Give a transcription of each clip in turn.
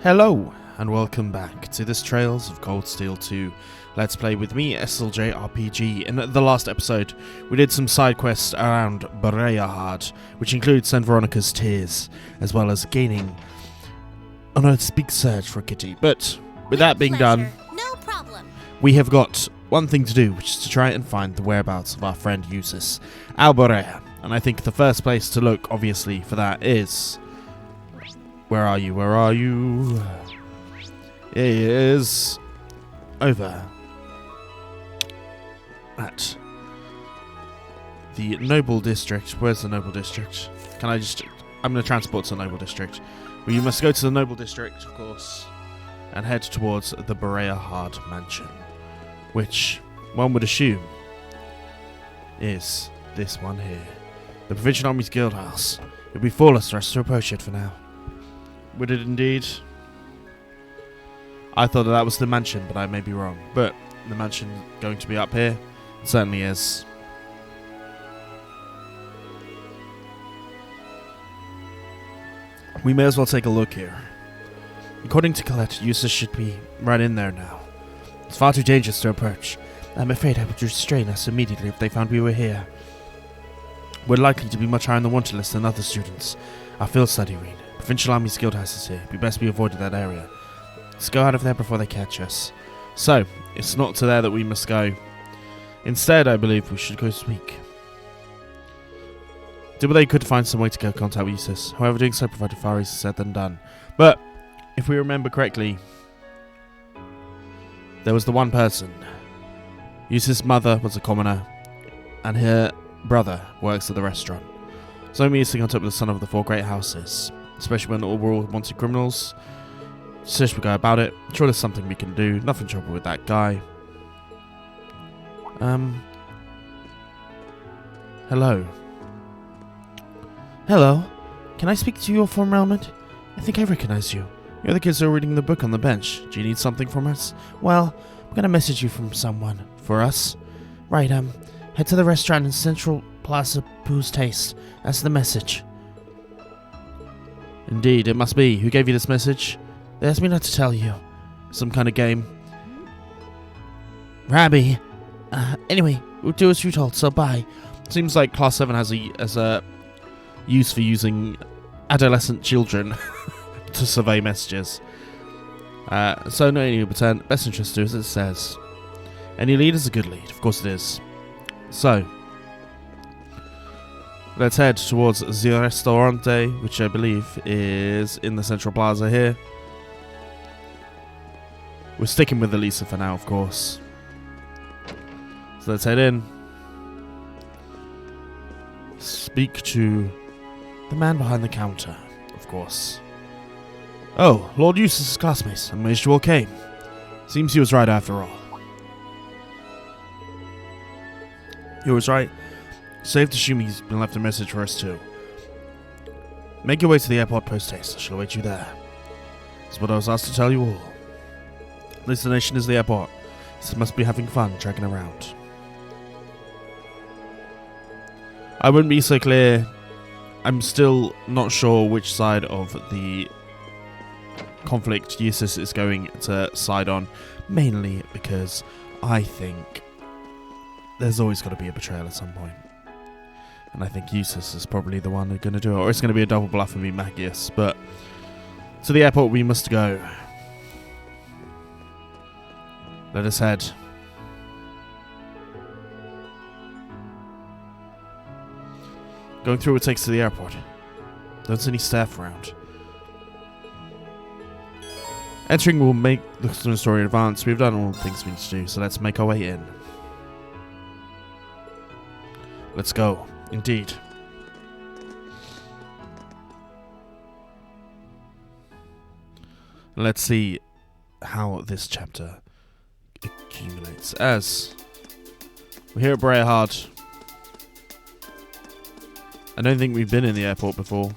Hello, and welcome back to this Trails of Cold Steel 2 Let's Play with me, SLJ RPG. In the last episode, we did some side quests around Erebonia, which includes St. Veronica's Tears, as well as gaining an big search for a kitty. But with that being done, no problem. We have got one thing to do, which is to try and find the whereabouts of our friend Eustace Erebonia. And I think the first place to look, obviously, for that is... Where are you? Where are you? It is over at the Noble District. Where's the Noble District? I'm going to transport to the Noble District. Well, you must go to the Noble District, of course, and head towards the Erebonia Mansion, which one would assume is this one here. The Provincial Army's Guild House. It would be flawless for us to approach it for now. Would it indeed? I thought that was the mansion, but I may be wrong. But the mansion going to be up here? It certainly is. We may as well take a look here. According to Colette, Eustace should be right in there now. It's far too dangerous to approach. I'm afraid I would restrain us immediately if they found we were here. We're likely to be much higher on the wanted list than other students. Our field study, Rean. Provincial Army's Guild House is here. We best be avoided that area. Let's go out of there before they catch us. So, it's not to there that we must go. Instead, I believe we should go speak. Did what they could to find some way to get contact with Eustace. However, doing so provided far easier said than done. But, if we remember correctly, there was the one person. Eustace's mother was a commoner, and her brother works at the restaurant. So me is to contact with the son of the four great houses. Especially when all were all wanted criminals. So we go about it. Sure, there's something we can do. Nothing trouble with that guy. Hello. Hello. Can I speak to you for a moment? I think I recognize you. You're the kids who are reading the book on the bench. Do you need something from us? Well, I'm gonna message you from someone. For us? Right, head to the restaurant in Central Plaza Pooh's Taste. That's the message. Indeed, it must be. Who gave you this message? They asked me not to tell you. Some kind of game. Rabbi. Anyway, we'll do as you're told, so bye. Seems like Class 7 has a use for using adolescent children to survey messages. So no need to pretend. Best interest to as it says. Any lead is a good lead. Of course it is. So, let's head towards the Restaurante, which I believe is in the Central Plaza here. We're sticking with Elisa for now, of course. So let's head in. Speak to the man behind the counter, of course. Oh, Lord Eustace's classmates. I'm amazed you all came. Seems he was right after all. He was right. Safe to assume he's been left a message for us too. Make your way to the airport post haste. I shall await you there. That's what I was asked to tell you all. Destination is the airport. So must be having fun dragging around. I wouldn't be so clear. I'm still not sure which side of the conflict Eustace is going to side on. Mainly because I think there's always got to be a betrayal at some point. And I think Eustace is probably the one who's going to do it. Or it's going to be a double bluff and be Magius. But to the airport we must go. Let us head. Going through what takes to the airport. Don't see any staff around. Entering will make the story advance. We've done all the things we need to do. So let's make our way in. Let's go. Indeed. Let's see how this chapter accumulates. As we're here at Erebonia. I don't think we've been in the airport before.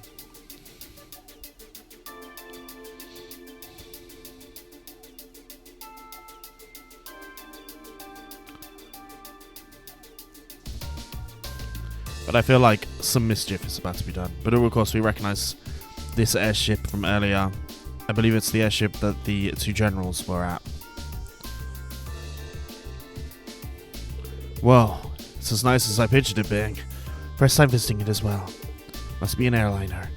But I feel like some mischief is about to be done. But of course we recognise this airship from earlier. I believe it's the airship that the two generals were at. Well, it's as nice as I pictured it being. First time visiting it as well. Must be an airliner.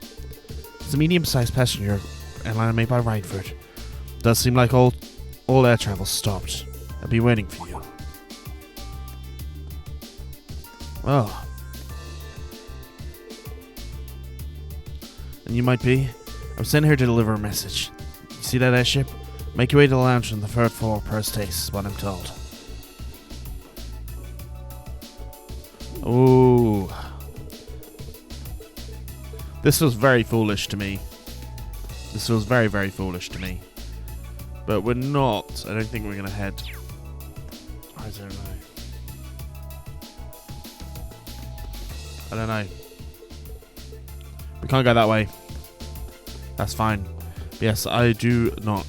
It's a medium-sized passenger airliner made by Rhineford. Does seem like all air travel stopped. I'll be waiting for you. Oh. And you might be? I'm sent here to deliver a message. You see that airship? Make your way to the lounge on the third floor per station, is what I'm told. Ooh. This was very foolish to me. This was very, very foolish to me. But we're not. I don't think we're going to head. I don't know. I don't know. We can't go that way. That's fine. But yes, I do not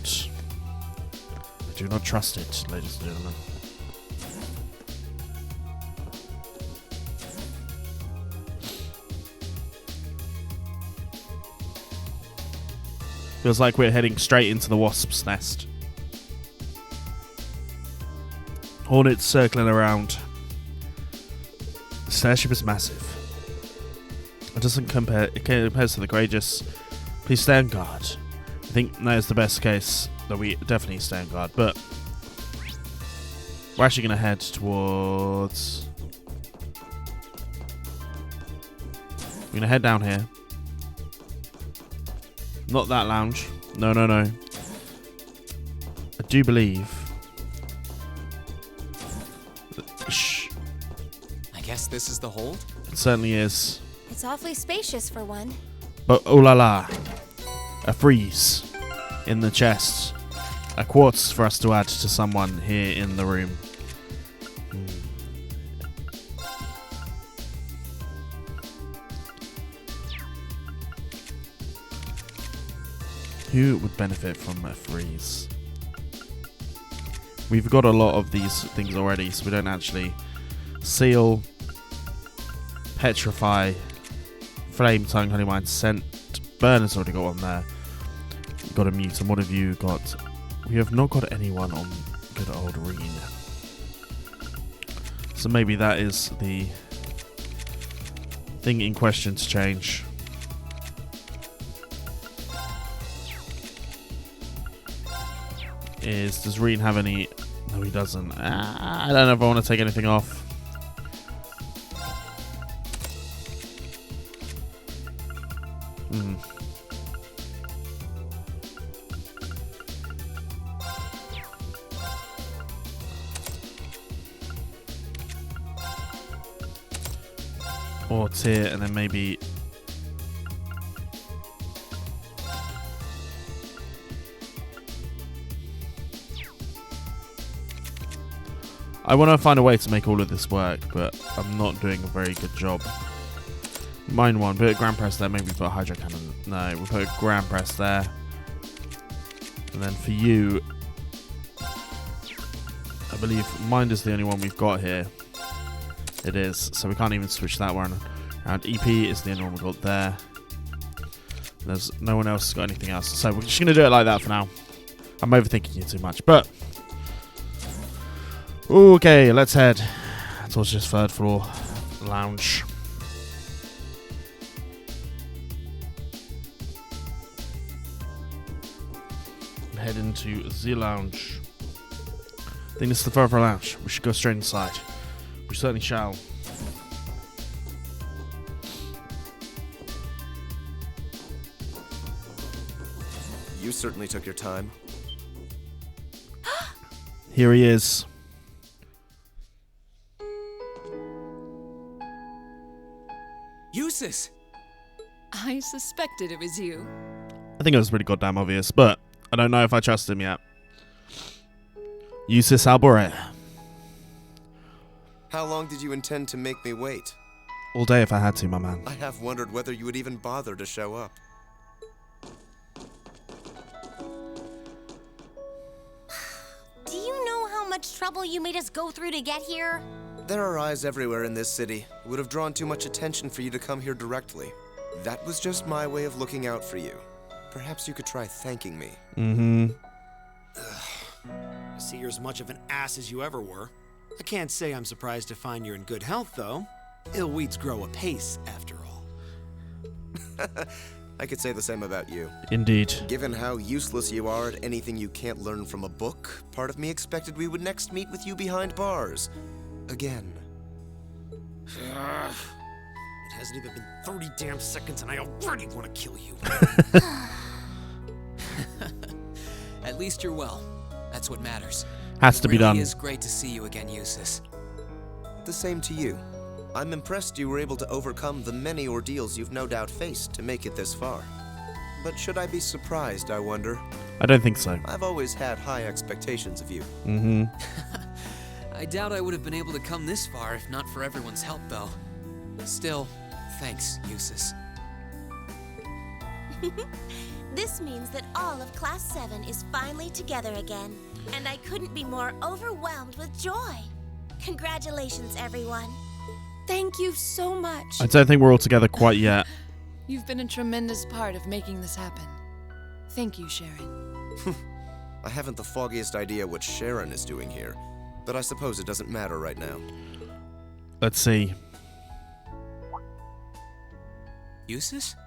trust it, ladies and gentlemen. Feels like we're heading straight into the wasp's nest. Hornets circling around. This airship is massive. It doesn't compare. It compares to the Courageous. Please stay on guard. I think that is the best case. That we definitely stay on guard. But we're actually going to head towards. We're going to head down here. Not that lounge. No. I do believe. Shh. I guess this is the hold? It certainly is. It's awfully spacious for one. But oh la la. A freeze in the chest. A quartz for us to add to someone here in the room. Who would benefit from a freeze? We've got a lot of these things already, so we don't actually seal, petrify, flame, tongue, honey wine, scent. Burner's already got one there. We've got a mute. And what have you got? We have not got anyone on good old Rean. So maybe that is the thing in question to change. Does Rean have any? No, he doesn't. I don't know if I want to take anything off. Or tier, and then maybe. I want to find a way to make all of this work, but I'm not doing a very good job. Mine one, put a grand press there, maybe put a hydro cannon. No, we'll put a grand press there. And then for you, I believe mine is the only one we've got here. It is, so we can't even switch that one around. EP is the only one we've got there. There's no one else has got anything else. So we're just going to do it like that for now. I'm overthinking it too much, but... Okay, let's head towards this third floor lounge. Head into the lounge. I think this is the third floor lounge. We should go straight inside. We certainly shall. You certainly took your time. Here he is. Eustace! I suspected it was you. I think it was pretty goddamn obvious, but I don't know if I trust him yet. Eustace Alborea. How long did you intend to make me wait? All day if I had to, my man. I have wondered whether you would even bother to show up. Do you know how much trouble you made us go through to get here? There are eyes everywhere in this city. It would have drawn too much attention for you to come here directly. That was just my way of looking out for you. perhaps you could try thanking me. Mm-hmm. I see you're as much of an ass as you ever were. I can't say I'm surprised to find you're in good health, though. Ill weeds grow apace, after all. I could say the same about you. Indeed. Given how useless you are at anything you can't learn from a book, part of me expected we would next meet with you behind bars. Again. It hasn't even been 30 damn seconds and I already want to kill you. At least you're well. That's what matters. Has to be done. It is great to see you again, Eustace. The same to you. I'm impressed you were able to overcome the many ordeals you've no doubt faced to make it this far. But should I be surprised, I wonder? I don't think so. I've always had high expectations of you. Mm-hmm. I doubt I would have been able to come this far if not for everyone's help, though. Still, thanks, Eustace. This means that all of Class 7 is finally together again, and I couldn't be more overwhelmed with joy. Congratulations, everyone. Thank you so much. I don't think we're all together quite yet. You've been a tremendous part of making this happen. Thank you, Sharon. I haven't the foggiest idea what Sharon is doing here, but I suppose it doesn't matter right now. Let's see. Eustace?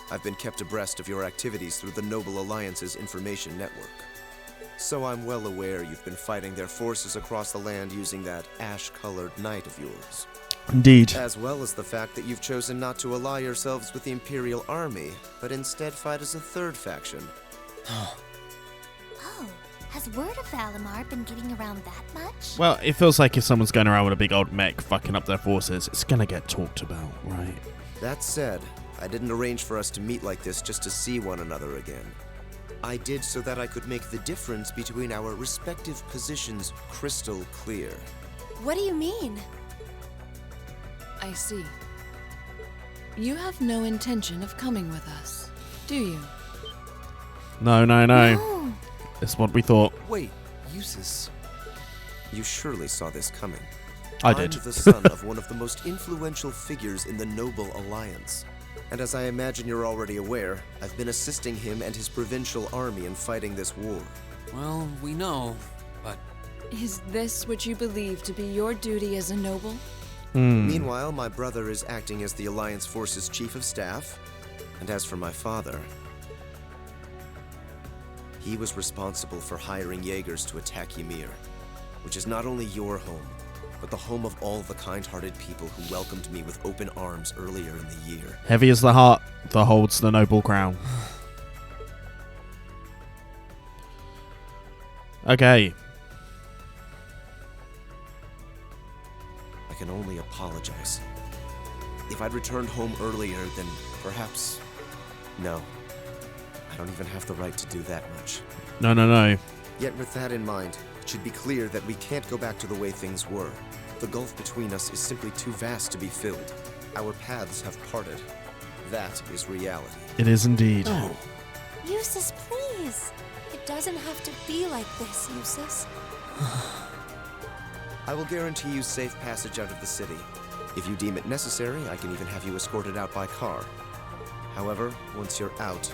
I've been kept abreast of your activities through the Noble Alliance's information network. So I'm well aware you've been fighting their forces across the land using that ash-colored knight of yours. Indeed. As well as the fact that you've chosen not to ally yourselves with the Imperial Army, but instead fight as a third faction. Oh, has word of Valimar been getting around that much? Well, it feels like if someone's going around with a big old mech fucking up their forces, it's gonna get talked about, right? That said, I didn't arrange for us to meet like this just to see one another again. I did so that I could make the difference between our respective positions crystal clear. What do you mean? I see. You have no intention of coming with us, do you? No. No. It's what we thought. Wait, Eustace. You surely saw this coming. I did. I'm the son of one of the most influential figures in the Noble Alliance. And as I imagine you're already aware, I've been assisting him and his provincial army in fighting this war. Well, we know, but Is this what you believe to be your duty as a noble? Meanwhile, my brother is acting as the Alliance Force's chief of staff. And as for my father, he was responsible for hiring Jaegers to attack Ymir, which is not only your home, but the home of all the kind-hearted people who welcomed me with open arms earlier in the year. Heavy is the heart that holds the noble crown. Okay. I can only apologize. If I'd returned home earlier, then perhaps... No. I don't even have the right to do that much. No. Yet with that in mind, it should be clear that we can't go back to the way things were. The gulf between us is simply too vast to be filled. Our paths have parted. That is reality. It is indeed. Oh. Eustace, please. It doesn't have to be like this, Eustace. I will guarantee you safe passage out of the city. If you deem it necessary, I can even have you escorted out by car. However, once you're out,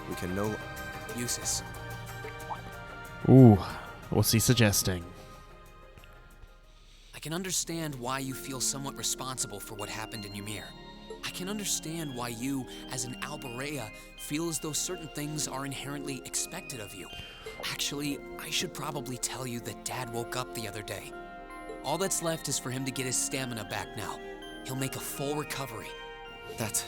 we can no... Eustace. Ooh, what's he suggesting? I can understand why you feel somewhat responsible for what happened in Ymir. I can understand why you, as an Alberea, feel as though certain things are inherently expected of you. Actually, I should probably tell you that Dad woke up the other day. All that's left is for him to get his stamina back now. He'll make a full recovery. That's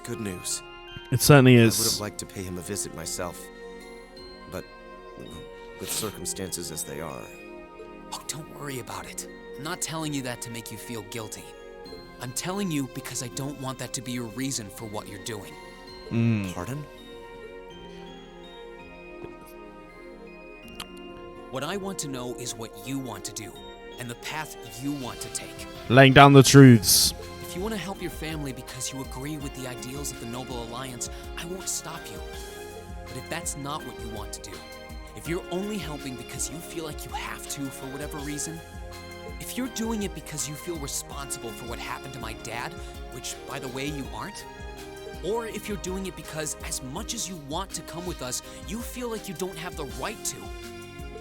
good news. It certainly I is. would have liked to pay him a visit myself. But with circumstances as they are... Oh, don't worry about it. I'm not telling you that to make you feel guilty. I'm telling you because I don't want that to be your reason for what you're doing. Pardon? What I want to know is what you want to do, and the path you want to take. Laying down the truths. If you want to help your family because you agree with the ideals of the Noble Alliance, I won't stop you. But if that's not what you want to do, if you're only helping because you feel like you have to for whatever reason, If you're doing it because you feel responsible for what happened to my dad, which, by the way, you aren't, or if you're doing it because as much as you want to come with us, you feel like you don't have the right to,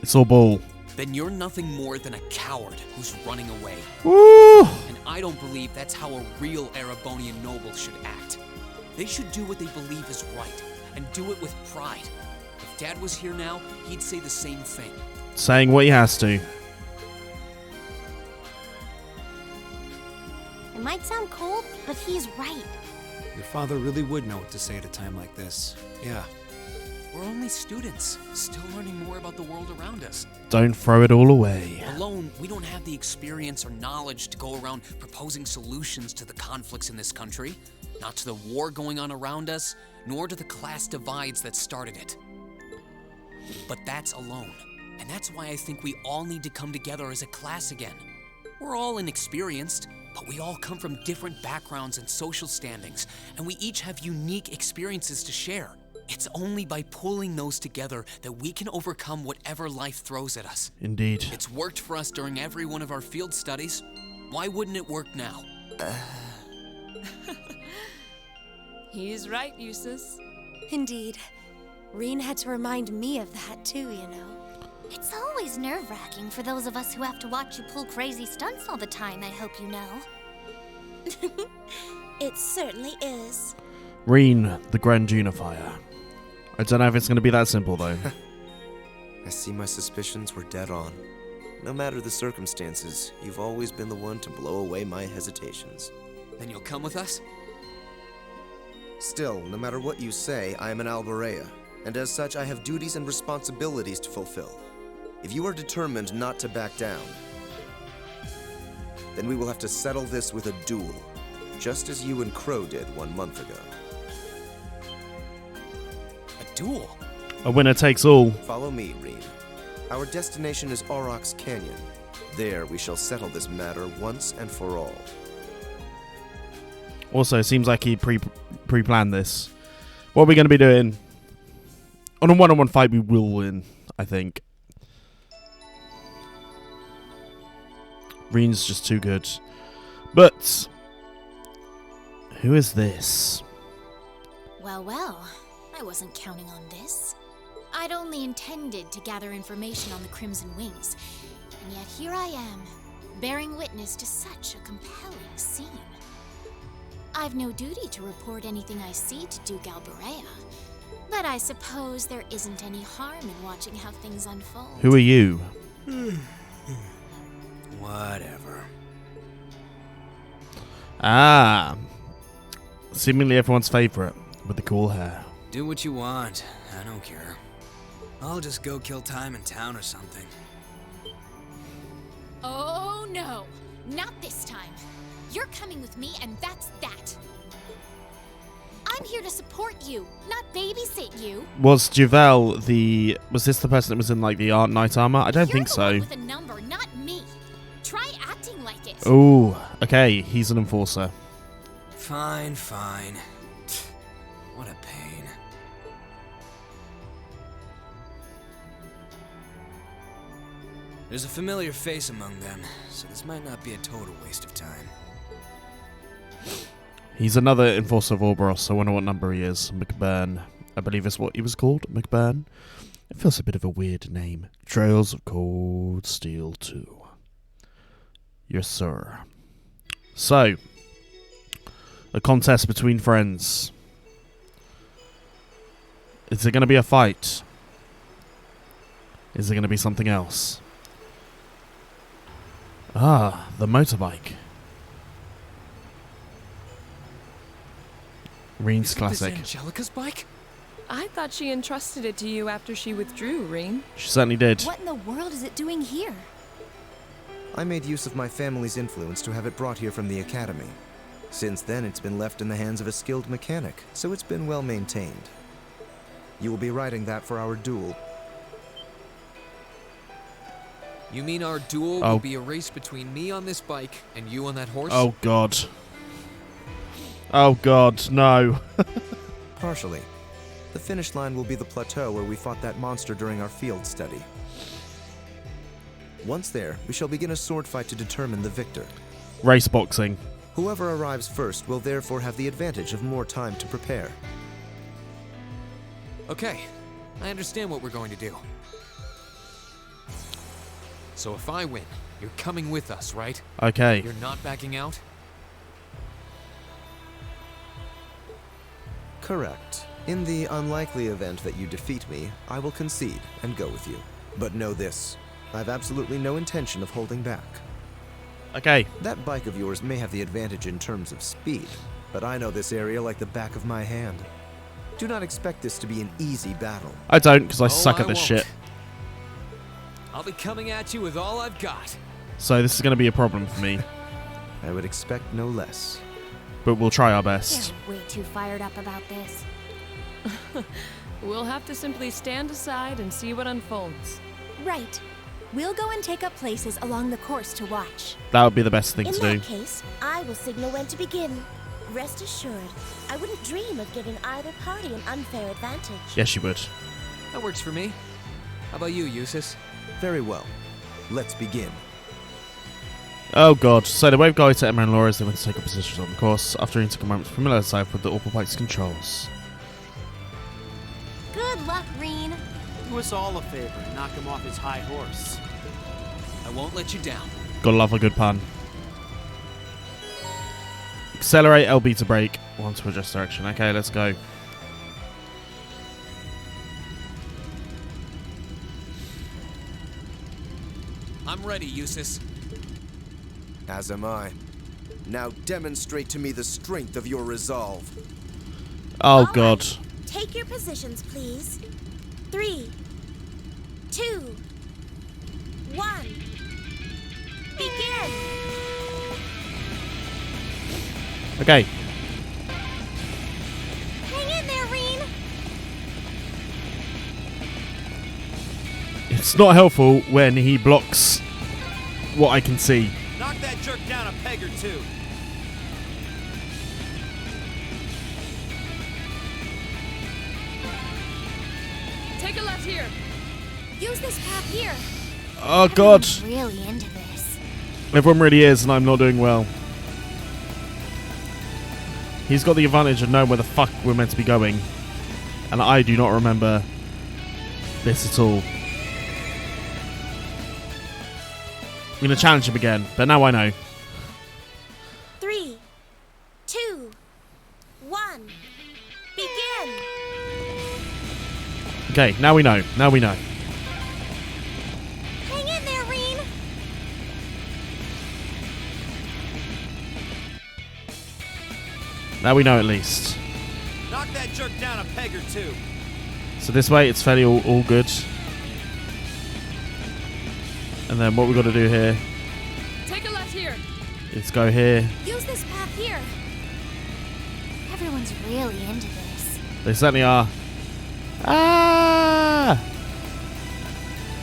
It's all bull. then you're nothing more than a coward who's running away. Woo! And I don't believe that's how a real Erebonian noble should act. They should do what they believe is right, and do it with pride. If Dad was here now, he'd say the same thing. Saying what he has to. It might sound cold, but he's right. Your father really would know what to say at a time like this. Yeah. We're only students, still learning more about the world around us. Don't throw it all away. Alone, we don't have the experience or knowledge to go around proposing solutions to the conflicts in this country, not to the war going on around us, nor to the class divides that started it. But that's alone, and that's why I think we all need to come together as a class again. We're all inexperienced, but we all come from different backgrounds and social standings, and we each have unique experiences to share. It's only by pulling those together that we can overcome whatever life throws at us. Indeed. It's worked for us during every one of our field studies. Why wouldn't it work now? He's right, Eustace. Indeed. Rean had to remind me of that too, you know. It's always nerve-wracking for those of us who have to watch you pull crazy stunts all the time, I hope you know. It certainly is. Rean, the Grand Unifier. I don't know if it's going to be that simple, though. I see my suspicions were dead on. No matter the circumstances, you've always been the one to blow away my hesitations. Then you'll come with us? Still, no matter what you say, I am an Alborea, and as such I have duties and responsibilities to fulfill. If you are determined not to back down, then we will have to settle this with a duel, just as you and Crow did 1 month ago. A duel? A winner takes all. Follow me, Rean. Our destination is Aurochs Canyon. There we shall settle this matter once and for all. Also, it seems like he pre-planned this. What are we going to be doing? On a one-on-one fight, we will win, I think. Rean's just too good. But who is this? Well, I wasn't counting on this. I'd only intended to gather information on the Crimson Wings, and yet here I am, bearing witness to such a compelling scene. I've no duty to report anything I see to Duke Alborea, but I suppose there isn't any harm in watching how things unfold. Who are you? Whatever. Ah. Seemingly everyone's favorite, with the cool hair. Do what you want. I don't care. I'll just go kill time in town or something. Oh no, not this time. You're coming with me, and that's that. I'm here to support you, not babysit you. Was Juvel was this the person that was in like the knight armor? I don't think so. You're the one with a number, not me. Try acting like it. Ooh, okay, he's an enforcer. Fine. What a pain. There's a familiar face among them, so this might not be a total waste of time. He's another enforcer of Orboros. I wonder what number he is. McBurn. I believe is what he was called. McBurn. It feels a bit of a weird name. Trails of Cold Steel 2. Yes, sir. So, a contest between friends. Is it going to be a fight? Is it going to be something else? Ah, the motorbike. Rean's classic. Is this Angelica's bike? I thought she entrusted it to you after she withdrew, Rean. She certainly did. What in the world is it doing here? I made use of my family's influence to have it brought here from the academy. Since then, it's been left in the hands of a skilled mechanic, so it's been well maintained. You will be riding that for our duel. You mean our duel will be a race between me on this bike and you on that horse? Oh, God. Oh, God, no. Partially. The finish line will be the plateau where we fought that monster during our field study. Once there, we shall begin a sword fight to determine the victor. Race boxing. Whoever arrives first will therefore have the advantage of more time to prepare. Okay, I understand what we're going to do. So if I win, you're coming with us, right? Okay. You're not backing out? Correct. In the unlikely event that you defeat me, I will concede and go with you. But know this, I've absolutely no intention of holding back. Okay. That bike of yours may have the advantage in terms of speed, but I know this area like the back of my hand. Do not expect this to be an easy battle. I don't, because I suck at this shit. I'll be coming at you with all I've got. So this is going to be a problem for me. I would expect no less. But we'll try our best. They're way too fired up about this. We'll have to simply stand aside and see what unfolds. Right. We'll go and take up places along the course to watch. That would be the best thing In to do. that case, I will signal when to begin. Rest assured, I wouldn't dream of giving either party an unfair advantage. Yes, you would. That works for me. How about you, Eustace? Very well. Let's begin. Oh god. So the wave guide to Emma and Laura as they went to take up positions on the course. After he took a moment to familiarize himself with the Awful Bike's controls. Good luck, Rean. Do us all a favor and knock him off his high horse. I won't let you down. Gotta love a good pun. Accelerate LB to brake. One to adjust direction. Okay, let's go. I'm ready, Eustace. As am I. Now demonstrate to me the strength of your resolve. Oh All god. right. Take your positions, please. 3, 2, 1. Begin! Okay. Hang in there, Rean! It's not helpful when he blocks what I can see. Knock that jerk down a peg or two. Take a left here. Use this path here. Oh god. Everyone's really into this. Everyone really is, and I'm not doing well. He's got the advantage of knowing where the fuck we're meant to be going. And I do not remember this at all. I'm going to challenge him again, but now I know. 3, 2, 1. Begin! Okay, now we know. Now we know. Hang in there, Rean! Now we know at least. Knock that jerk down a peg or two. So this way it's fairly all good. And then what we've got to do here Take a left here. is go here. Use this path here. Everyone's really into this. They certainly are. Ah!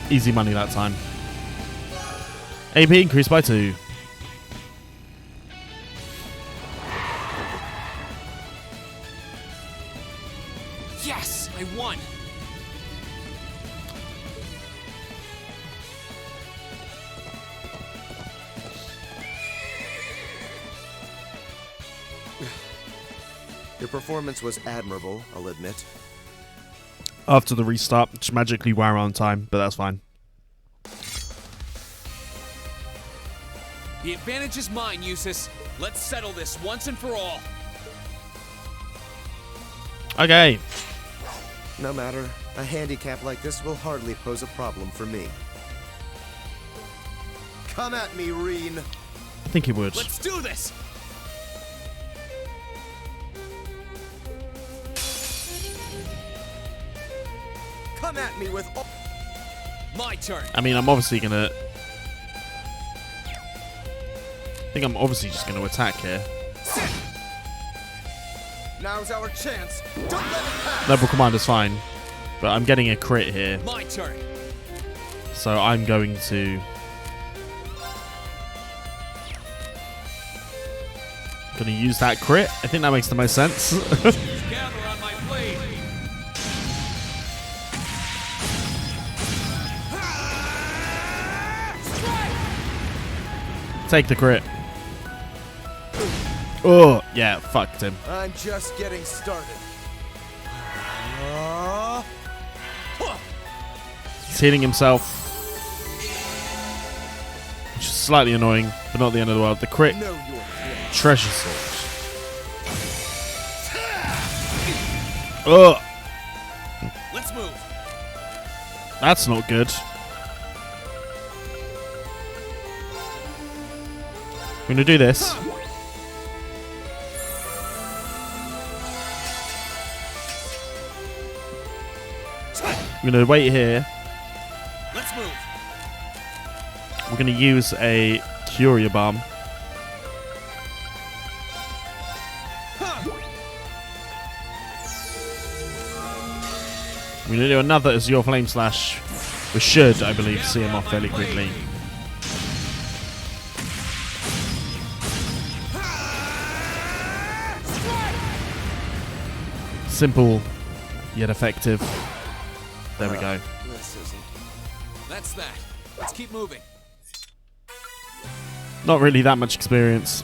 Easy money that time. AP increased by 2. Yes, I won. Your performance was admirable, I'll admit. After the restart, which magically were on time, but that's fine. The advantage is mine, Eustace. Let's settle this once and for all. Okay. No matter. A handicap like this will hardly pose a problem for me. Come at me, Rean. I think he would. Let's do this. Come at me with all... My turn. I mean, I'm obviously going to... I think I'm obviously just going to attack here. Now's our chance. Don't let it pass. Level commander's fine. But I'm getting a crit here. My turn. So I'm going to... Going to use that crit. I think that makes the most sense. Gather on my blade. Take the crit. Oh, yeah, fucked him. I'm just getting started. He's healing himself. Which is slightly annoying, but not the end of the world. The crit. Treasure sword. Oh. Let's move. That's not good. We're gonna do this. I'm gonna wait here. Let's move. We're gonna use a Curia Bomb. We're gonna do another Azure Flame Slash. We should, I believe, see him off fairly quickly. Simple, yet effective. There we go. That's that. Let's keep moving. Not really that much experience,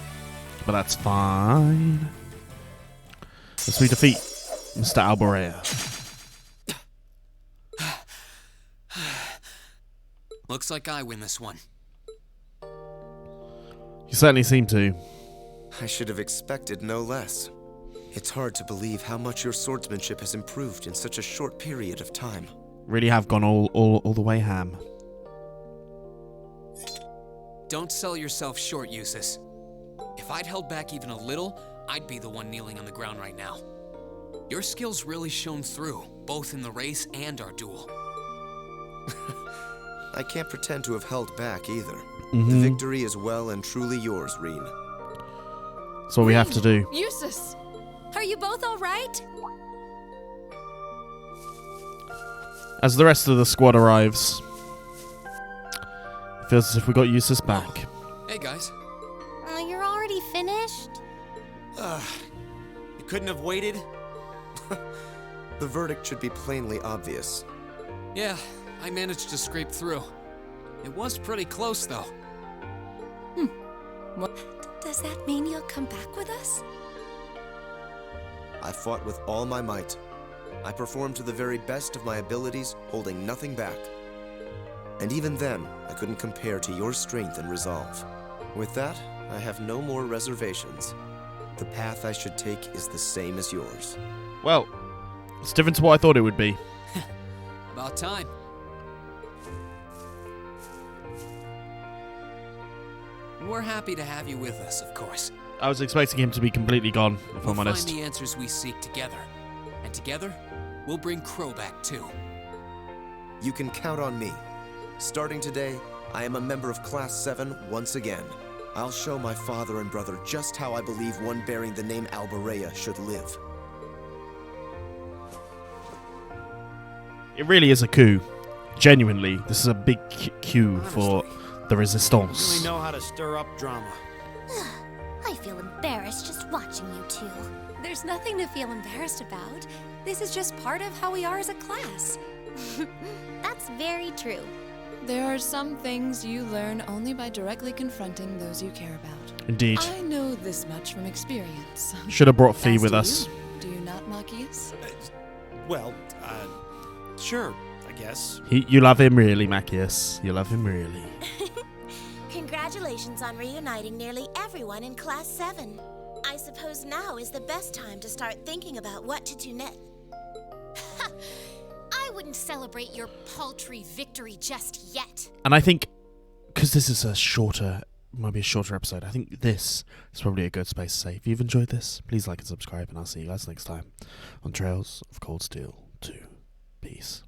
but that's fine. As we defeat Mr. Alborea. Looks like I win this one. You certainly seem to. I should have expected no less. It's hard to believe how much your swordsmanship has improved in such a short period of time. Really have gone all the way ham. Don't sell yourself short, Eustace. If I'd held back even a little, I'd be the one kneeling on the ground right now. Your skills really shone through, both in the race and our duel. I can't pretend to have held back either. The victory is well and truly yours, Rean. That's what we have to do. Eustace! Are you both all right? As the rest of the squad arrives, it feels as if we got Eustace back. Hey, guys. You're already finished? You couldn't have waited? The verdict should be plainly obvious. Yeah, I managed to scrape through. It was pretty close, though. Does that mean you'll come back with us? I fought with all my might. I performed to the very best of my abilities, holding nothing back. And even then, I couldn't compare to your strength and resolve. With that, I have no more reservations. The path I should take is the same as yours. Well, it's different to what I thought it would be. About time. We're happy to have you with us, of course. I was expecting him to be completely gone, if We'll I'm honest. find the answers we seek together. And together, we'll bring Crow back too. You can count on me. Starting today, I am a member of Class 7 once again. I'll show my father and brother just how I believe one bearing the name Alborea should live. It really is a coup. Genuinely, this is a big coup for the You Resistance. really know how to stir up drama. I feel embarrassed just watching you two. There's nothing to feel embarrassed about. This is just part of how we are as a class. That's very true. There are some things you learn only by directly confronting those you care about. Indeed. I know this much from experience. Should have brought Fee As with do us. you. Do you not, Machias? Well, sure, I guess. You love him really, Machias. You love him really. Congratulations on reuniting nearly everyone in Class 7. I suppose now is the best time to start thinking about what to do next. I wouldn't celebrate your paltry victory just yet. And I think, because this is might be a shorter episode, I think this is probably a good space to say. If you've enjoyed this, please like and subscribe, and I'll see you guys next time on Trails of Cold Steel 2. Peace.